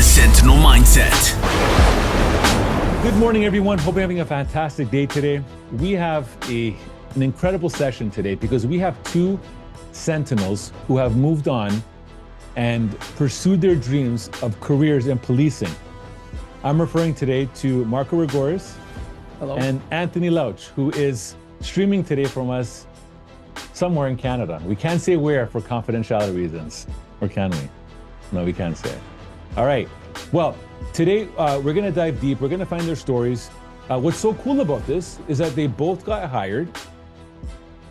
the Sentinel Mindset. Good morning, everyone. Hope you're having a fantastic day today. We have an incredible session today because we have two Sentinels who have moved on and pursued their dreams of careers in policing. I'm referring today to Marco Rigores. Hello. And Anthony Louch, who is streaming today from us somewhere in Canada. We can't say where for confidentiality reasons, or can we? No, we can't say. All right. Well, today we're going to dive deep. We're going to find their stories. What's so cool about this is that they both got hired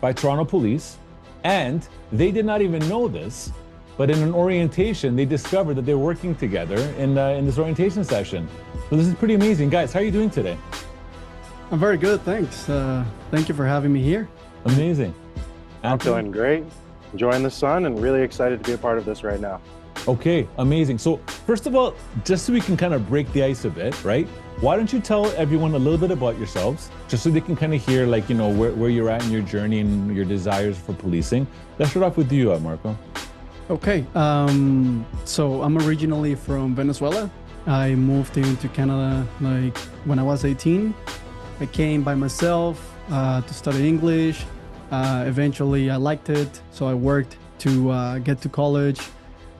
by Toronto Police, and they did not even know this, but in an orientation, they discovered that they're working together in this orientation session. So this is pretty amazing. Guys, how are you doing today? I'm very good, thanks. Thank you for having me here. Amazing. I'm feeling great, enjoying the sun, and really excited to be a part of this right now. Okay, amazing. So first of all, just so we can kind of break the ice a bit, right? Why don't you tell everyone a little bit about yourselves, just so they can kind of hear, like, you know, where you're at in your journey and your desires for policing. Let's start off with you, Marco. Okay, so I'm originally from Venezuela. I moved into Canada like when I was 18. I came by myself to study English. Eventually I liked it, so I worked to get to college,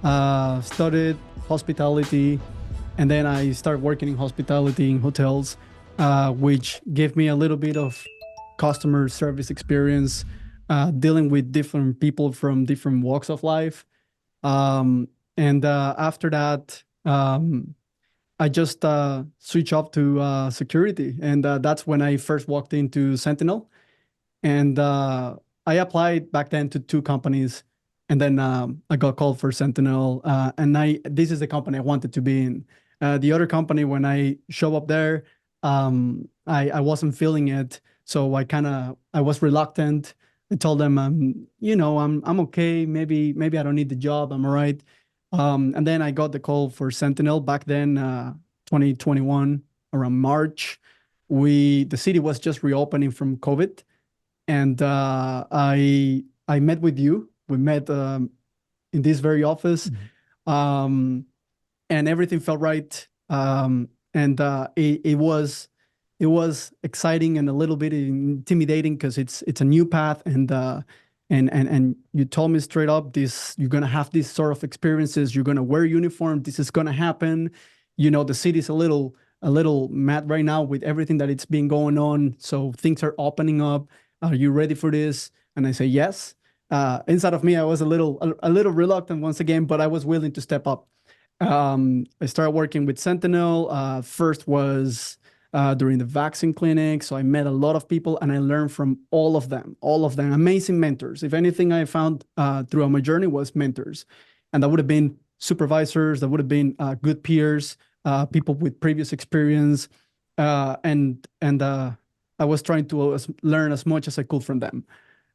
studied hospitality, and then I started working in hospitality in hotels, which gave me a little bit of customer service experience, dealing with different people from different walks of life. After that, I just switched up to security, and that's when I first walked into Sentinel. And I applied back then to two companies, and then I got called for Sentinel, and this is the company I wanted to be in. The other company, when I show up there, I wasn't feeling it, so I was reluctant. I told them, I'm okay. Maybe I don't need the job. I'm all right. And then I got the call for Sentinel back then, 2021, around March. The city was just reopening from COVID. And I met with you. We met in this very office, and everything felt right. It was exciting and a little bit intimidating because it's a new path, and you told me straight up, you're gonna have these sort of experiences. You're gonna wear a uniform. This is gonna happen. You know, the city's a little mad right now with everything that it's been going on. So things are opening up. Are you ready for this? And I say yes. Inside of me, I was a little reluctant once again, but I was willing to step up. I started working with Sentinel. First was during the vaccine clinic. So I met a lot of people and I learned from all of them, amazing mentors. If anything I found throughout my journey was mentors. And that would have been supervisors, that would have been good peers, people with previous experience. I was trying to learn as much as I could from them.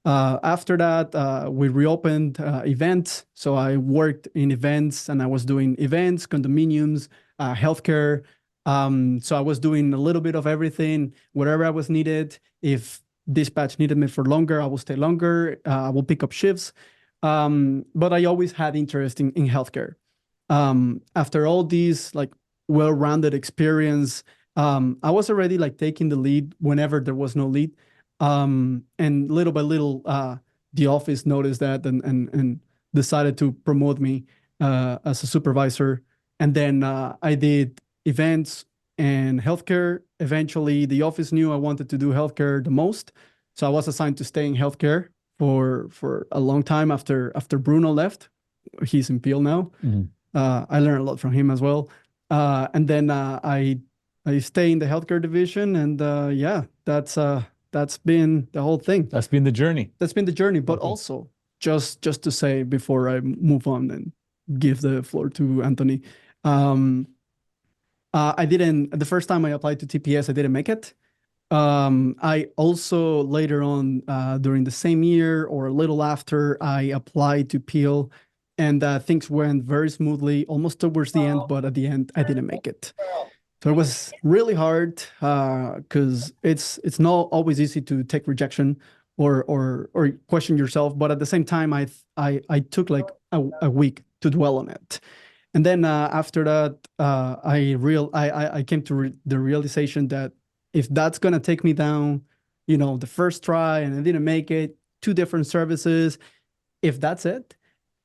After that, we reopened events. So I worked in events and I was doing events, condominiums, healthcare. So I was doing a little bit of everything, wherever I was needed. If dispatch needed me for longer, I will stay longer. I will pick up shifts. But I always had interest in healthcare. After all these like well-rounded experience, I was already like taking the lead whenever there was no lead. And little by little, the office noticed that and decided to promote me as a supervisor. And then I did events and healthcare. Eventually, the office knew I wanted to do healthcare the most. So I was assigned to stay in healthcare for a long time after Bruno left. He's in Peel now. Mm-hmm. I learned a lot from him as well. And then I stay in the healthcare division, and that's been the whole thing. That's been the journey. But also, just to say before I move on and give the floor to Anthony, the first time I applied to TPS, I didn't make it. I also later on, during the same year or a little after, I applied to Peel, and things went very smoothly, almost towards the end, but at the end, I didn't make it. So it was really hard because it's not always easy to take rejection or question yourself. But at the same time, I took like a week to dwell on it. And then after that, I came to the realization that if that's gonna take me down, the first try and I didn't make it, two different services, if that's it,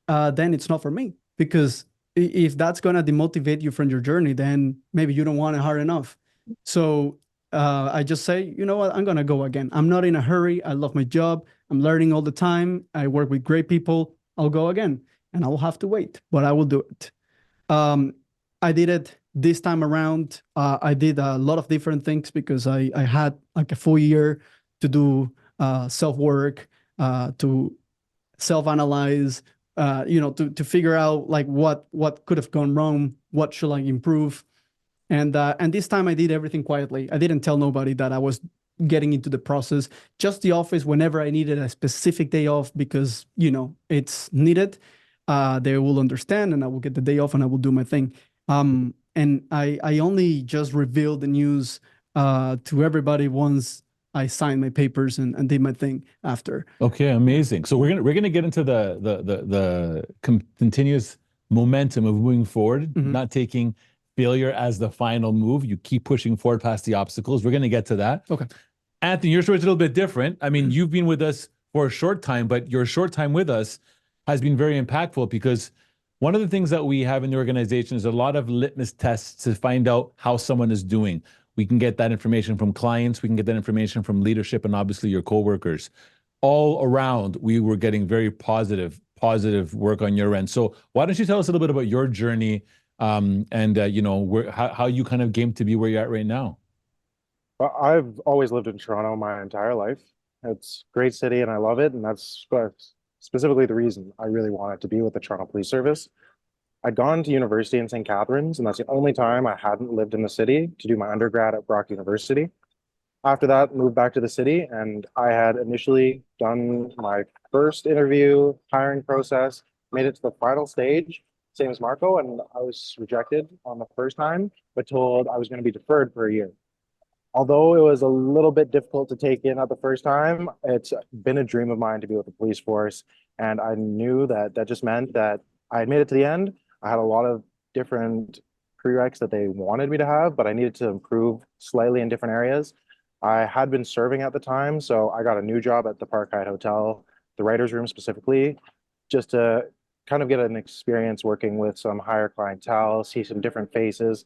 then it's not for me. Because if that's gonna demotivate you from your journey, then maybe you don't want it hard enough. So I just say, you know what, I'm gonna go again. I'm not in a hurry. I love my job. I'm learning all the time. I work with great people. I'll go again, and I'll have to wait, but I will do it. Um, I did it this time around. I did a lot of different things because I had like a full year to do self-work, to self-analyze, to figure out like what could have gone wrong, what should I improve. And this time I did everything quietly. I didn't tell nobody that I was getting into the process, just the office whenever I needed a specific day off because, it's needed. They will understand and I will get the day off and I will do my thing. And I only just revealed the news to everybody once I signed my papers and did my thing after. Okay, amazing. So we're gonna get into the continuous momentum of moving forward, not taking failure as the final move. You keep pushing forward past the obstacles. We're gonna get to that. Okay. Anthony, your story is a little bit different. I mean, you've been with us for a short time, but your short time with us has been very impactful because one of the things that we have in the organization is a lot of litmus tests to find out how someone is doing. We can get that information from clients. We can get that information from leadership and obviously your coworkers. All around, we were getting very positive work on your end. So why don't you tell us a little bit about your journey and how you kind of came to be where you're at right now? Well, I've always lived in Toronto my entire life. It's a great city and I love it. And that's specifically the reason I really wanted to be with the Toronto Police Service. I'd gone to university in St. Catharines, and that's the only time I hadn't lived in the city to do my undergrad at Brock University. After that, moved back to the city, and I had initially done my first interview, hiring process, made it to the final stage, same as Marco, and I was rejected on the first time, but told I was going to be deferred for a year. Although it was a little bit difficult to take in at the first time, it's been a dream of mine to be with the police force. And I knew that that just meant that I had made it to the end. I had a lot of different prereqs that they wanted me to have, but I needed to improve slightly in different areas. I had been serving at the time, so I got a new job at the Park Hyatt Hotel, the writer's room specifically, just to kind of get an experience working with some higher clientele, see some different faces.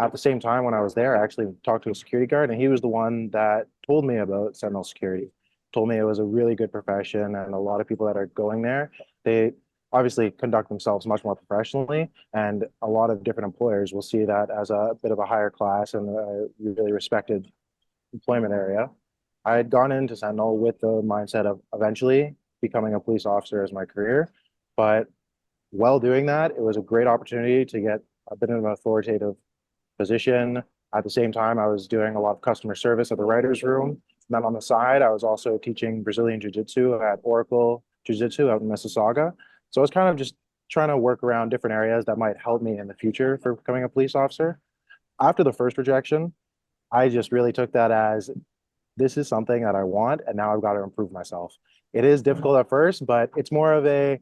At the same time, when I was there, I actually talked to a security guard, and he was the one that told me about Sentinel Security. Told me it was a really good profession, and a lot of people that are going there, they obviously conduct themselves much more professionally, and a lot of different employers will see that as a bit of a higher class and a really respected employment area. I had gone into Sentinel with the mindset of eventually becoming a police officer as my career, but while doing that, it was a great opportunity to get a bit of an authoritative position. At the same time, I was doing a lot of customer service at the writer's room. And then on the side, I was also teaching Brazilian Jiu-Jitsu at Oracle Jiu-Jitsu out in Mississauga. So I was kind of just trying to work around different areas that might help me in the future for becoming a police officer. After the first rejection, I just really took that as this is something that I want, and now I've got to improve myself. It is difficult at first, but it's more of a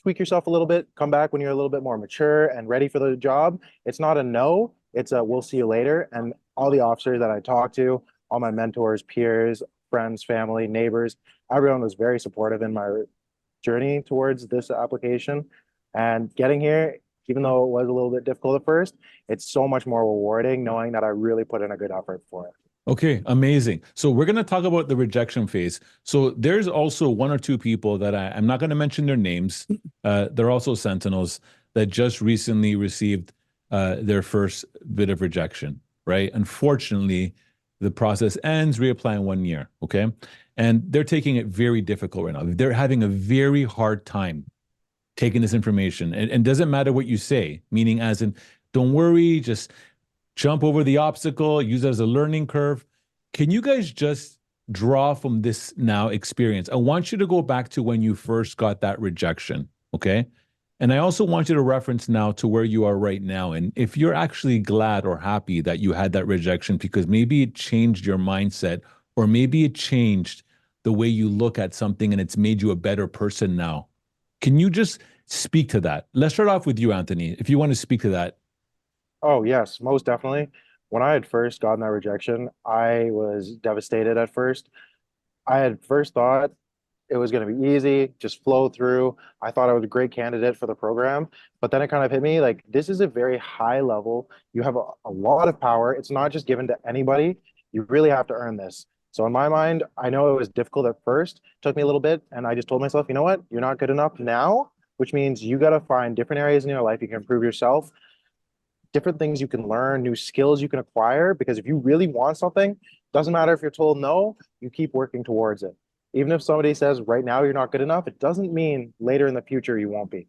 tweak yourself a little bit, come back when you're a little bit more mature and ready for the job. It's not a no, it's a we'll see you later. And all the officers that I talked to, all my mentors, peers, friends, family, neighbors, everyone was very supportive in my journey towards this application. And getting here, even though it was a little bit difficult at first, it's so much more rewarding knowing that I really put in a good effort for it. Okay, amazing. So we're going to talk about the rejection phase. So there's also one or two people that I'm not going to mention their names. They're also Sentinels that just recently received their first bit of rejection, right? Unfortunately, the process ends, reapplying 1 year, okay? And they're taking it very difficult right now. They're having a very hard time taking this information. And doesn't matter what you say, meaning as in, don't worry, just jump over the obstacle, use it as a learning curve. Can you guys just draw from this now experience? I want you to go back to when you first got that rejection, okay? And I also want you to reference now to where you are right now. And if you're actually glad or happy that you had that rejection because maybe it changed your mindset or maybe it changed the way you look at something and it's made you a better person now. Can you just speak to that. Let's start off with you, Anthony, if you want to speak to that. Oh, yes, most definitely. When I had first gotten that rejection, I was devastated at first. I had first thought it was going to be easy, just flow through. I thought I was a great candidate for the program, but then it kind of hit me like this is a very high level. You have a lot of power. It's not just given to anybody. You really have to earn this. So in my mind, I know it was difficult at first, took me a little bit, and I just told myself, you know what? You're not good enough now, which means you got to find different areas in your life you can improve yourself, different things you can learn, new skills you can acquire. Because if you really want something, doesn't matter if you're told no, you keep working towards it. Even if somebody says right now you're not good enough, it doesn't mean later in the future you won't be.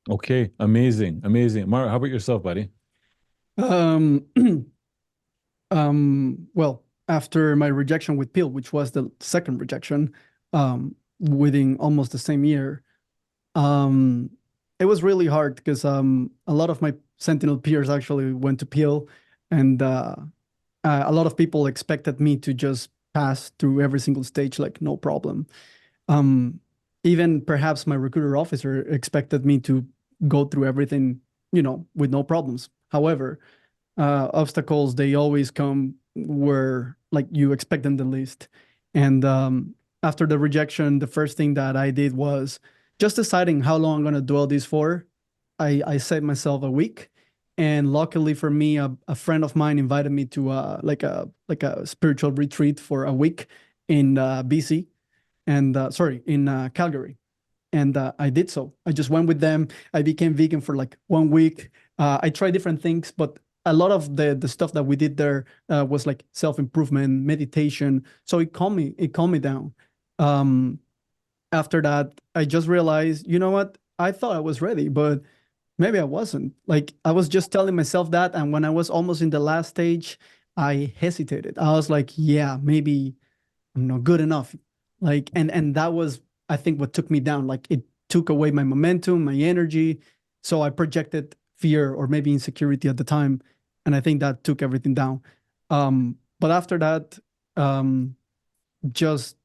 Okay, amazing, amazing. Mark, how about yourself, buddy? Um, well, after my rejection with Peel, which was the second rejection, within almost the same year, um, it was really hard because a lot of my Sentinel peers actually went to Peel, and a lot of people expected me to just pass through every single stage like no problem. Um, Even perhaps my recruiter officer expected me to go through everything, with no problems. However, obstacles, they always come where like you expect them the least. And after the rejection, the first thing that I did was just deciding how long I'm going to do all this for. I set myself a week. And luckily for me, a friend of mine invited me to like a spiritual retreat for a week in BC, and sorry, in Calgary. And I did so. I just went with them. I became vegan for like 1 week. I tried different things, but a lot of the stuff that we did there was like self-improvement, meditation. So it calmed me down. Um, After that, I just realized, you know what? I thought I was ready, but maybe I wasn't. Like I was just telling myself that, and when I was almost in the last stage, I hesitated. I was like, yeah, maybe I'm not good enough. Like, and that was, I think, what took me down. Like it took away my momentum, my energy. So I projected fear or maybe insecurity at the time. And I think that took everything down. But after that, um, just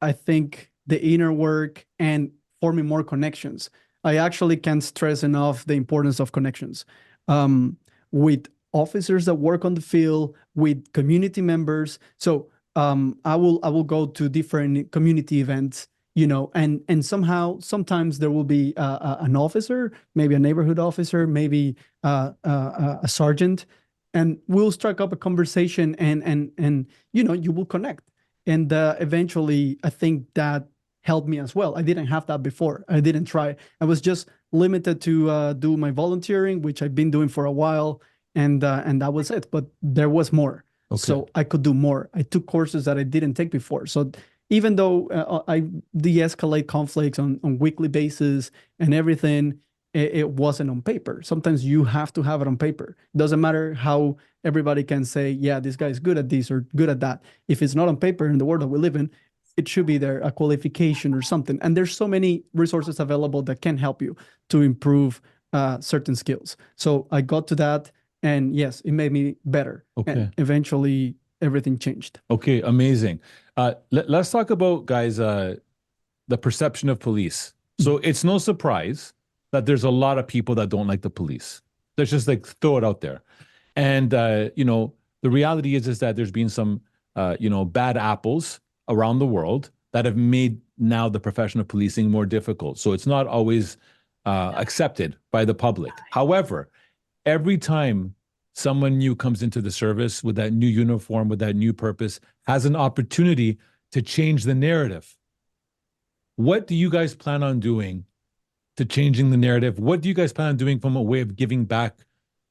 I think the inner work and forming more connections. I actually can't stress enough the importance of connections, um, with officers that work on the field, with community members. So I will go to different community events, and somehow sometimes there will be an officer, maybe a neighborhood officer, maybe a sergeant, and we'll strike up a conversation, and you will connect. And eventually, I think that helped me as well. I didn't have that before. I didn't try. I was just limited to do my volunteering, which I've been doing for a while, and that was it. But there was more, Okay. so I could do more. I took courses that I didn't take before. So even though I de-escalate conflicts on weekly basis and everything, it wasn't on paper. Sometimes you have to have it on paper. Doesn't matter how everybody can say, yeah, this guy is good at this or good at that. If it's not on paper in the world that we live in, it should be there, a qualification or something. And there's so many resources available that can help you to improve certain skills. So I got to that, and yes, it made me better. Okay. And eventually everything changed. Okay, amazing. Let's talk about, guys, the perception of police. So it's no surprise that there's a lot of people that don't like the police. Let's just like throw it out there. And the reality is that there's been some bad apples around the world that have made now the profession of policing more difficult. So it's not always accepted by the public. However, every time someone new comes into the service with that new uniform, with that new purpose, has an opportunity to change the narrative. What do you guys plan on doing to changing the narrative? What do you guys plan on doing from a way of giving back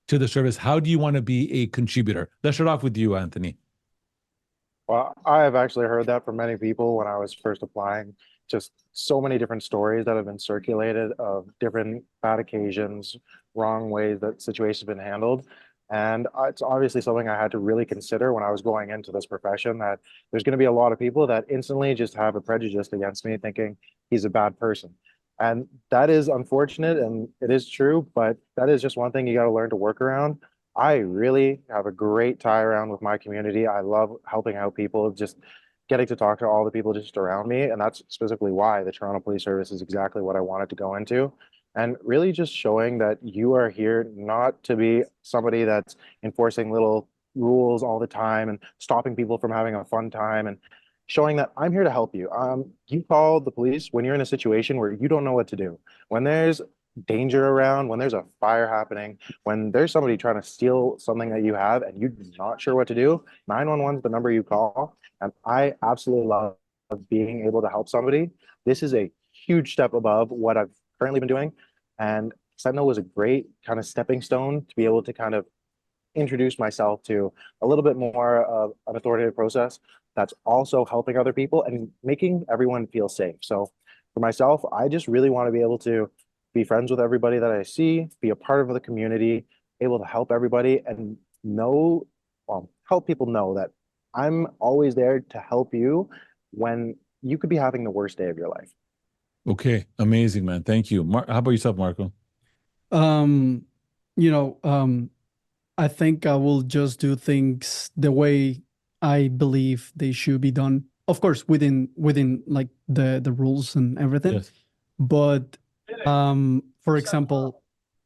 to the service? How do you want to be a contributor? Let's start off with you, Anthony. Well, I have actually heard that from many people when I was first applying. Just so many different stories that have been circulated of different bad occasions, wrong ways that situations have been handled. And it's obviously something I had to really consider when I was going into this profession, that there's going to be a lot of people that instantly just have a prejudice against me, thinking he's a bad person. And that is unfortunate and it is true, but that is just one thing you got to learn to work around. I really have a great tie around with my community. I love helping out people. Just getting to talk to all the people just around me. And that's specifically why the Toronto Police Service is exactly what I wanted to go into. And really just showing that you are here not to be somebody that's enforcing little rules all the time and stopping people from having a fun time, and showing that I'm here to help you. You call the police when you're in a situation where you don't know what to do. When there's danger around, when there's a fire happening, when there's somebody trying to steal something that you have and you're not sure what to do, 911 is the number you call. And I absolutely love being able to help somebody. This is a huge step above what I've currently been doing. And Sentinel was a great kind of stepping stone to be able to kind of introduce myself to a little bit more of an authoritative process that's also helping other people and making everyone feel safe. So for myself, I just really want to be able to be friends with everybody that I see, be a part of the community, able to help everybody, and know, well, help people know that I'm always there to help you when you could be having the worst day of your life. Okay, amazing, man. Thank you. How about yourself, Marco? Um, you know, I think I will just do things the way I believe they should be done. Of course, within like the rules and everything. Yes. But for example,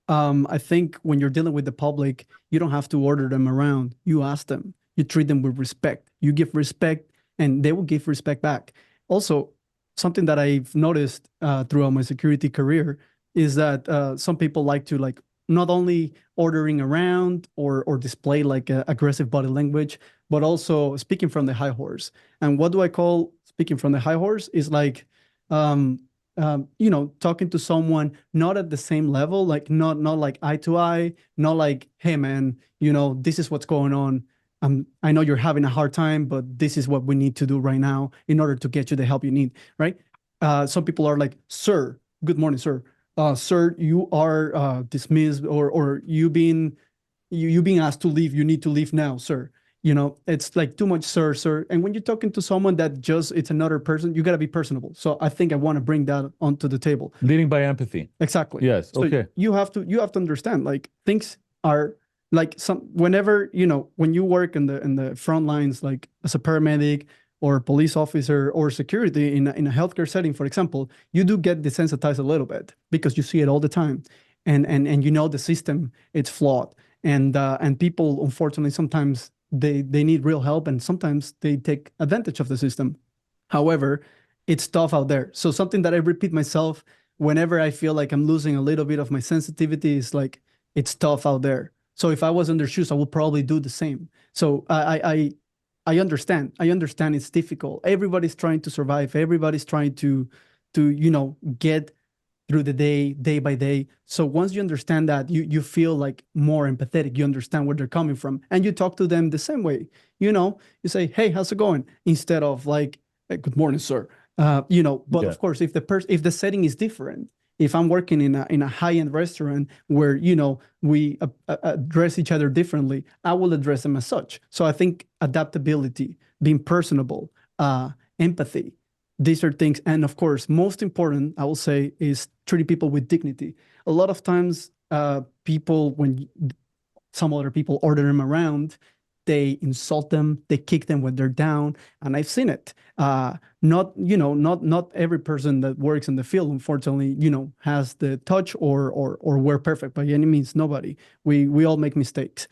I think when you're dealing with the public, you don't have to order them around. You ask them. You treat them with respect. You give respect, and they will give respect back. Also, something that I've noticed throughout my security career is that some people like to like not only ordering around or display like aggressive body language, but also speaking from the high horse. And what do I call speaking from the high horse is like, you know, talking to someone not at the same level, like not like eye to eye, not like, hey man, you know, this is what's going on. I know you're having a hard time, but this is what we need to do right now in order to get you the help you need, right? Some people are like, sir, good morning, sir. Sir, you are dismissed, or you being asked to leave. You need to leave now, sir. You know, it's like too much, sir, sir. And when you're talking to someone that just it's another person, you got to be personable. So I think I want to bring that onto the table. Leading by empathy. Exactly. Yes. So okay. you have to understand like things are like whenever, you know, when you work in the front lines, like as a paramedic or police officer or security in a healthcare setting, for example, you do get desensitized a little bit because you see it all the time, and you know the system it's flawed, and people unfortunately sometimes they need real help, and sometimes they take advantage of the system. However, it's tough out there. So something that I repeat myself whenever I feel like I'm losing a little bit of my sensitivity is like it's tough out there. So if I was in their shoes, I would probably do the same. So I understand. I understand it's difficult. Everybody's trying to survive. Everybody's trying to you know get through the day by day. So once you understand that, you feel like more empathetic. You understand where they're coming from, and you talk to them the same way. You know, you say, "Hey, how's it going?" instead of like, hey, "Good morning, sir." You know, but of course, if the setting is different, if I'm working in a high-end restaurant where, you know, we address each other differently, I will address them as such. So I think adaptability, being personable, empathy, these are things. And of course, most important, I will say, is treating people with dignity. A lot of times, people, when some other people order them around, they insult them, they kick them when they're down, and I've seen it. Not every person that works in the field, unfortunately, you know, has the touch or we're perfect by any means. Nobody. We all make mistakes,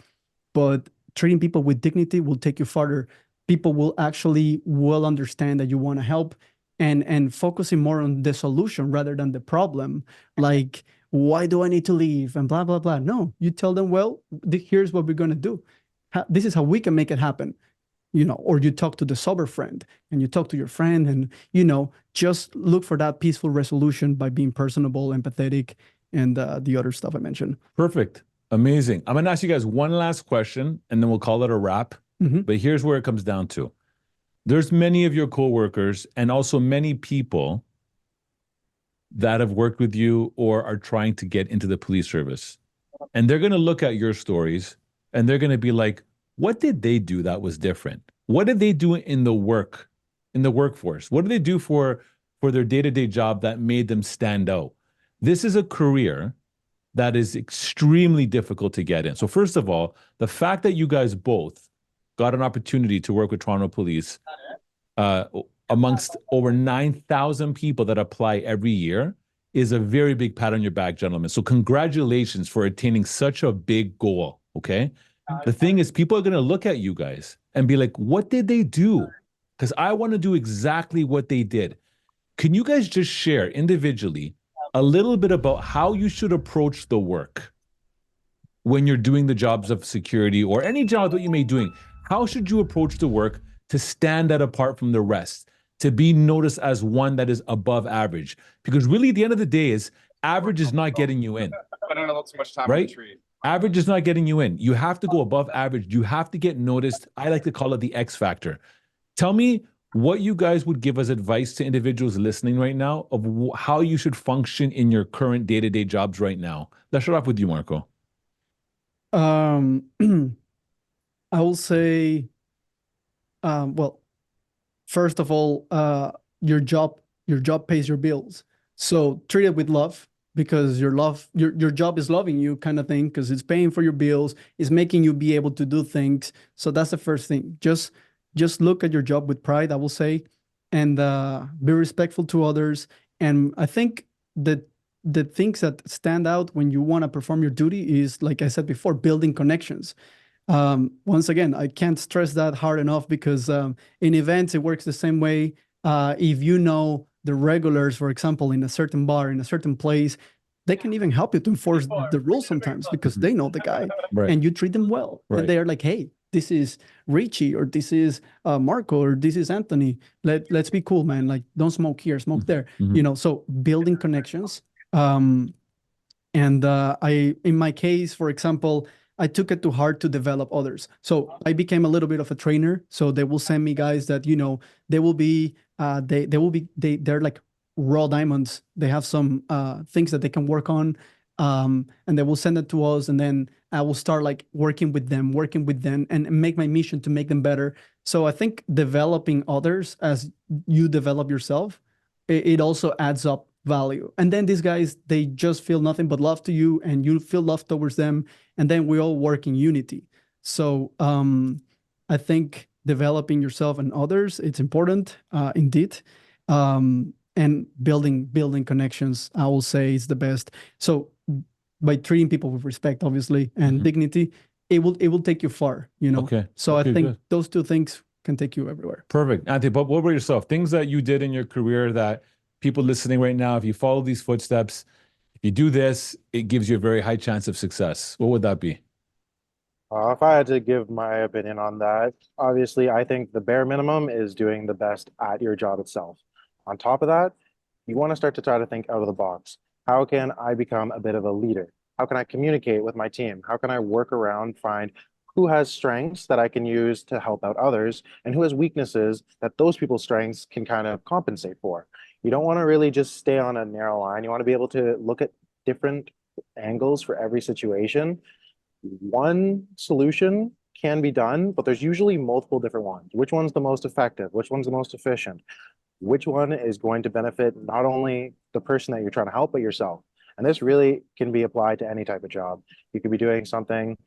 but treating people with dignity will take you farther. People will understand that you want to help, and focusing more on the solution rather than the problem. Like, why do I need to leave and blah blah blah. No, you tell them, well, here's what we're gonna do. This is how we can make it happen, you know. Or you talk to the sober friend, and you talk to your friend, and, you know, just look for that peaceful resolution by being personable, empathetic, and the other stuff I mentioned. Perfect. Amazing. I'm going to ask you guys one last question, and then we'll call it a wrap. But here's where it comes down to. There's many of your coworkers and also many people that have worked with you or are trying to get into the police service. And they're going to look at your stories and they're going to be like, what did they do that was different? What did they do in the workforce? What did they do for their day-to-day job that made them stand out? This is a career that is extremely difficult to get in. So first of all, the fact that you guys both got an opportunity to work with Toronto Police uh, amongst over 9,000 people that apply every year is a very big pat on your back, gentlemen. So congratulations for attaining such a big goal, okay? The thing is, people are going to look at you guys and be like, what did they do? Because I want to do exactly what they did. Can you guys just share individually a little bit about how you should approach the work when you're doing the jobs of security or any job that you may be doing? How should you approach the work to stand out apart from the rest, to be noticed as one that is above average? Because really, at the end of the day, is average is not getting you in, I don't know too much time right? in the tree. Average is not getting you in. You have to go above average. You have to get noticed. I like to call it the X factor. Tell me what you guys would give as advice to individuals listening right now of how you should function in your current day-to-day jobs right now. Let's start off with you, Marco. I will say, well, first of all, your job pays your bills. So treat it with love, because your job is loving you, kind of thing, because it's paying for your bills, it's making you be able to do things. So that's the first thing. Just look at your job with pride, I will say, and be respectful to others. And I think that the things that stand out when you want to perform your duty is, like I said before, building connections. Once again, I can't stress that hard enough, because in events, it works the same way. If you know the regulars, for example, in a certain bar, in a certain place, they can even help you to enforce the rules sometimes, because they know the guy, Right. and you treat them well. Right. And they are like, hey, this is Richie, or this is Marco, or this is Anthony. Let's be cool, man. Like, don't smoke here, smoke there. So building connections. And in my case, for example, I took it to heart to develop others. So I became a little bit of a trainer. So they will send me guys that, they will be, they're like raw diamonds. They have some things that they can work on. And they will send it to us. And then I will start like working with them and make my mission to make them better. So I think developing others as you develop yourself, it also adds up value. And then these guys, they just feel nothing but love to you, and you feel love towards them, and then we all work in unity. So I think developing yourself and others, it's important, indeed. And building connections, I will say, is the best. So by treating people with respect, obviously, and dignity, it will take you far, Okay. So Okay, I think good. those two things can take you everywhere. Perfect. Anthony, but what about yourself? Things that you did in your career that people listening right now, if you follow these footsteps, if you do this, it gives you a very high chance of success. What would that be? If I had to give my opinion on that, obviously, I think the bare minimum is doing the best at your job itself. On top of that, you want to start to try to think out of the box. How can I become a bit of a leader? How can I communicate with my team? How can I work around, find who has strengths that I can use to help out others, and who has weaknesses that those people's strengths can kind of compensate for? You don't want to really just stay on a narrow line. You want to be able to look at different angles for every situation. One solution can be done, but there's usually multiple different ones. Which one's the most effective? Which one's the most efficient? Which one is going to benefit not only the person that you're trying to help, but yourself? And this really can be applied to any type of job. You could be doing something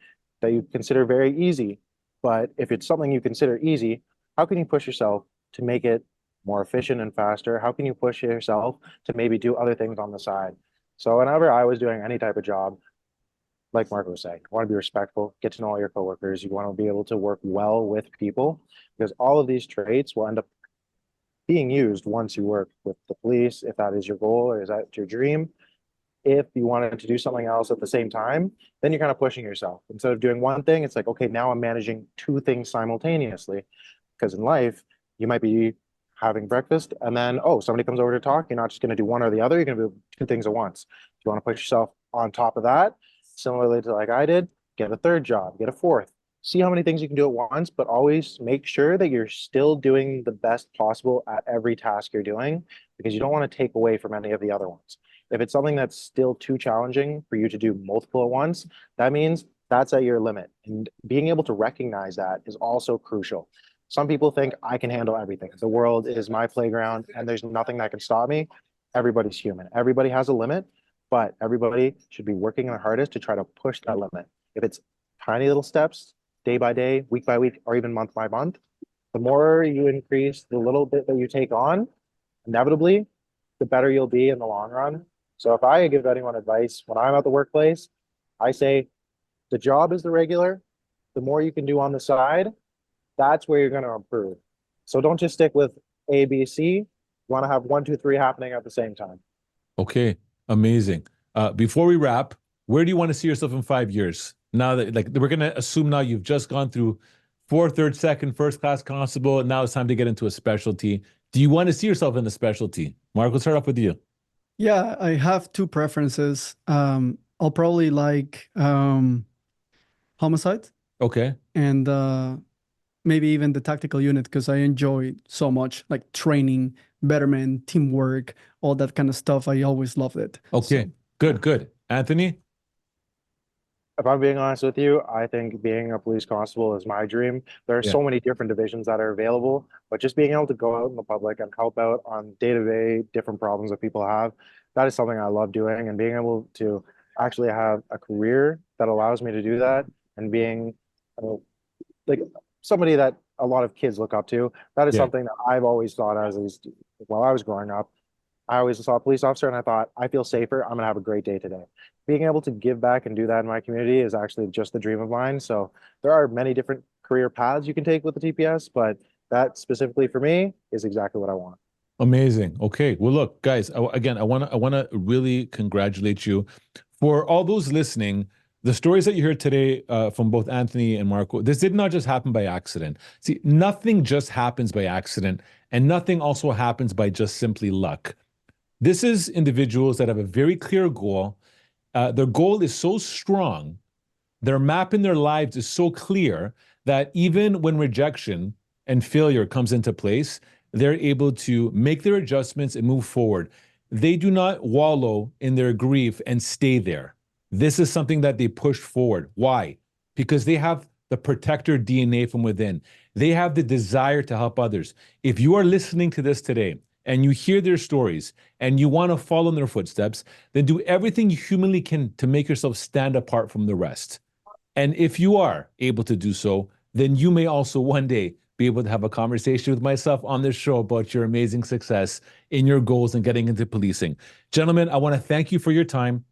that you consider very easy, but if it's something you consider easy, how can you push yourself to make it more efficient and faster? How can you push yourself to maybe do other things on the side? So whenever I was doing any type of job, like Marco was saying, you want to be respectful, get to know all your coworkers. You want to be able to work well with people, because all of these traits will end up being used once you work with the police, if that is your goal or is that your dream. If you wanted to do something else at the same time, then you're kind of pushing yourself. Instead of doing one thing, it's like, okay, now I'm managing two things simultaneously. Because in life, you might be having breakfast and then, oh, somebody comes over to talk. You're not just going to do one or the other. You're going to do two things at once. If you want to push yourself on top of that, similarly to like I did, get a third job, get a fourth. See how many things you can do at once, but always make sure that you're still doing the best possible at every task you're doing, because you don't want to take away from any of the other ones. If it's something that's still too challenging for you to do multiple at once, that means that's at your limit. And being able to recognize that is also crucial. Some people think I can handle everything. The world is my playground and there's nothing that can stop me. Everybody's human. Everybody has a limit, but everybody should be working their hardest to try to push that limit. If it's tiny little steps, day by day, week by week, or even month by month, The more you increase the little bit that you take on, inevitably, the better you'll be in the long run. So if I give anyone advice when I'm at the workplace, I say the job is the regular. The more you can do on the side, that's where you're going to improve. So don't just stick with A, B, C. You want to have one, two, three happening at the same time. Okay, amazing. Before we wrap, where do you want to see yourself in 5 years? Now that, like, we're gonna assume now you've just gone through 4th, 3rd, 2nd, first class constable, and now it's time to get into a specialty. Do you want to see yourself in a specialty? Mark, let's start off with you. Yeah, I have two preferences. I'll probably like homicide Okay. and maybe even the tactical unit because I enjoy so much like training, betterment, teamwork, all that kind of stuff. I always loved it. Okay. So, Good, good. Anthony? If I'm being honest with you, I think being a police constable is my dream. There are Yeah. so many different divisions that are available, but just being able to go out in the public and help out on day-to-day different problems that people have, that is something I love doing. And being able to actually have a career that allows me to do that and being like somebody that a lot of kids look up to, that is Yeah. something that I've always thought as while I was growing up. I always saw a police officer and I thought, I feel safer. I'm gonna have a great day today. Being able to give back and do that in my community is actually just the dream of mine. So there are many different career paths you can take with the TPS, but that specifically for me is exactly what I want. Amazing. Okay. Well, look, guys, again, I want to really congratulate you. For all those listening, the stories that you heard today from both Anthony and Marco, this did not just happen by accident. See, nothing just happens by accident, and nothing also happens by just simply luck. This is individuals that have a very clear goal. Their goal is so strong, their map in their lives is so clear that even when rejection and failure comes into place, they're able to make their adjustments and move forward. They do not wallow in their grief and stay there. This is something that they push forward. Why? Because they have the protector DNA from within. They have the desire to help others. If you are listening to this today and you hear their stories and you want to follow in their footsteps, then do everything you humanly can to make yourself stand apart from the rest. And if you are able to do so, then you may also one day be able to have a conversation with myself on this show about your amazing success in your goals and getting into policing. Gentlemen, I want to thank you for your time.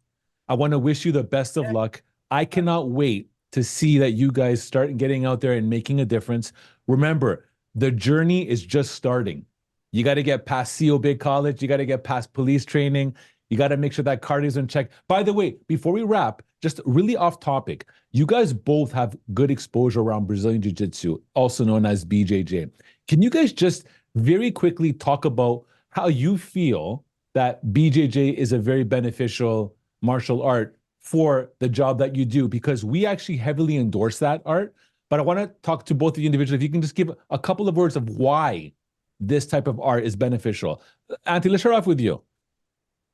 I want to wish you the best of luck. I cannot wait to see that you guys start getting out there and making a difference. Remember, the journey is just starting. You got to get past CO Big College. You got to get past police training. You got to make sure that cardio is in check. By the way, before we wrap, just really off topic, you guys both have good exposure around Brazilian Jiu-Jitsu, also known as BJJ. Can you guys just very quickly talk about how you feel that BJJ is a very beneficial martial art for the job that you do? Because we actually heavily endorse that art. But I want to talk to both of you individually. If you can just give a couple of words of why this type of art is beneficial. Anthony, let's start off with you.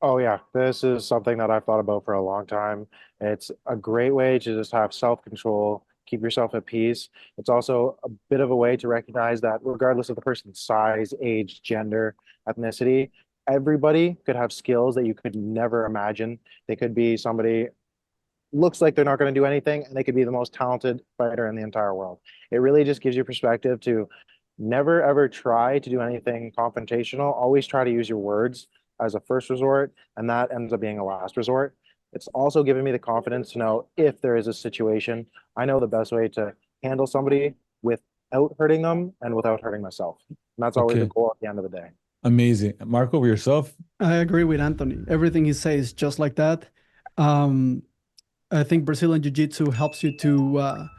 Oh yeah, this is something that I've thought about for a long time. It's a great way to just have self-control, keep yourself at peace. It's also a bit of a way to recognize that regardless of the person's size, age, gender, ethnicity, everybody could have skills that you could never imagine. They could be somebody looks like they're not going to do anything, and they could be the most talented fighter in the entire world. It really just gives you perspective to never ever try to do anything confrontational. Always try to use your words as a first resort, and that ends up being a last resort. It's also given me the confidence to know if there is a situation, I know the best way to handle somebody without hurting them and without hurting myself. And that's always the goal at the end of the day. Amazing. Marco, over yourself? I agree with Anthony. Everything he says just like that. I think Brazilian Jiu-Jitsu helps you to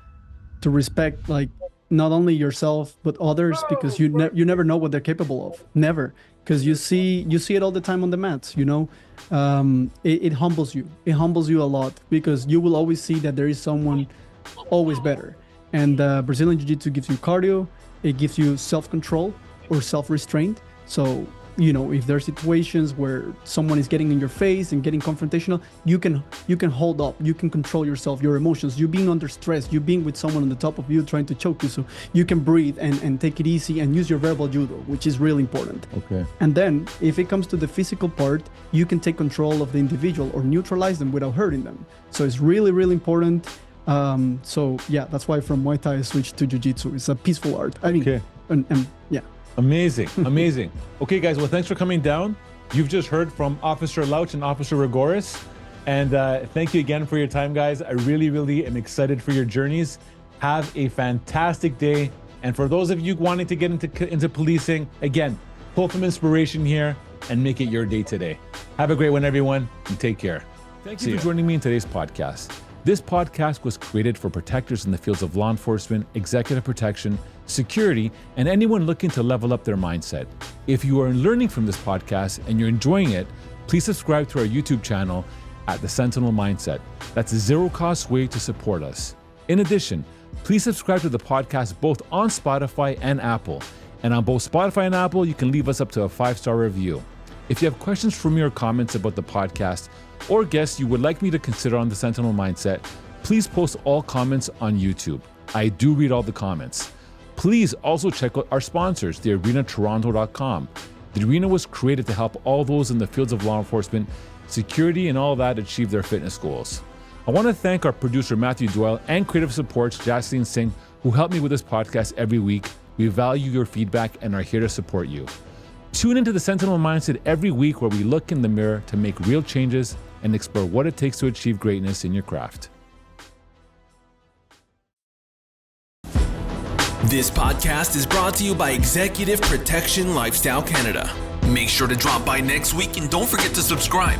respect like not only yourself but others, because you never know what they're capable of. Never, because you see it all the time on the mats. You know, it humbles you. It humbles you a lot because you will always see that there is someone always better. And Brazilian Jiu-Jitsu gives you cardio. It gives you self-control or self-restraint. So, you know, if there are situations where someone is getting in your face and getting confrontational, you can hold up, you can control yourself, your emotions. You being under stress, you being with someone on the top of you trying to choke you, so you can breathe and take it easy and use your verbal judo, which is really important. Okay. And then if it comes to the physical part, you can take control of the individual or neutralize them without hurting them. So it's really, really important. So yeah, that's why from Muay Thai I switched to Jiu-Jitsu. It's a peaceful art. I mean, and yeah. Amazing, amazing. Okay, guys, well, thanks for coming down. You've just heard from Officer Louch and Officer Rigores. And thank you again for your time, guys. I really, really am excited for your journeys. Have a fantastic day. And for those of you wanting to get into policing, again, pull from inspiration here and make it your day today. Have a great one, everyone, and take care. Thank you for joining me in today's podcast. This podcast was created for protectors in the fields of law enforcement, executive protection, security, and anyone looking to level up their mindset. If you are learning from this podcast and you're enjoying it, please subscribe to our YouTube channel at the Sentinel Mindset. That's a zero-cost way to support us. In addition, please subscribe to the podcast both on Spotify and Apple. And on both Spotify and Apple, you can leave us up to a 5-star review. If you have questions for me or comments about the podcast or guests you would like me to consider on the Sentinel Mindset, please post all comments on YouTube. I do read all the comments. Please also check out our sponsors, thearenatoronto.com. The Arena was created to help all those in the fields of law enforcement, security, and all that achieve their fitness goals. I want to thank our producer, Matthew Doyle, and creative supports, Jaslyn Singh, who help me with this podcast every week. We value your feedback and are here to support you. Tune into the Sentinel Mindset every week where we look in the mirror to make real changes and explore what it takes to achieve greatness in your craft. This podcast is brought to you by Executive Protection Lifestyle Canada. Make sure to drop by next week and don't forget to subscribe.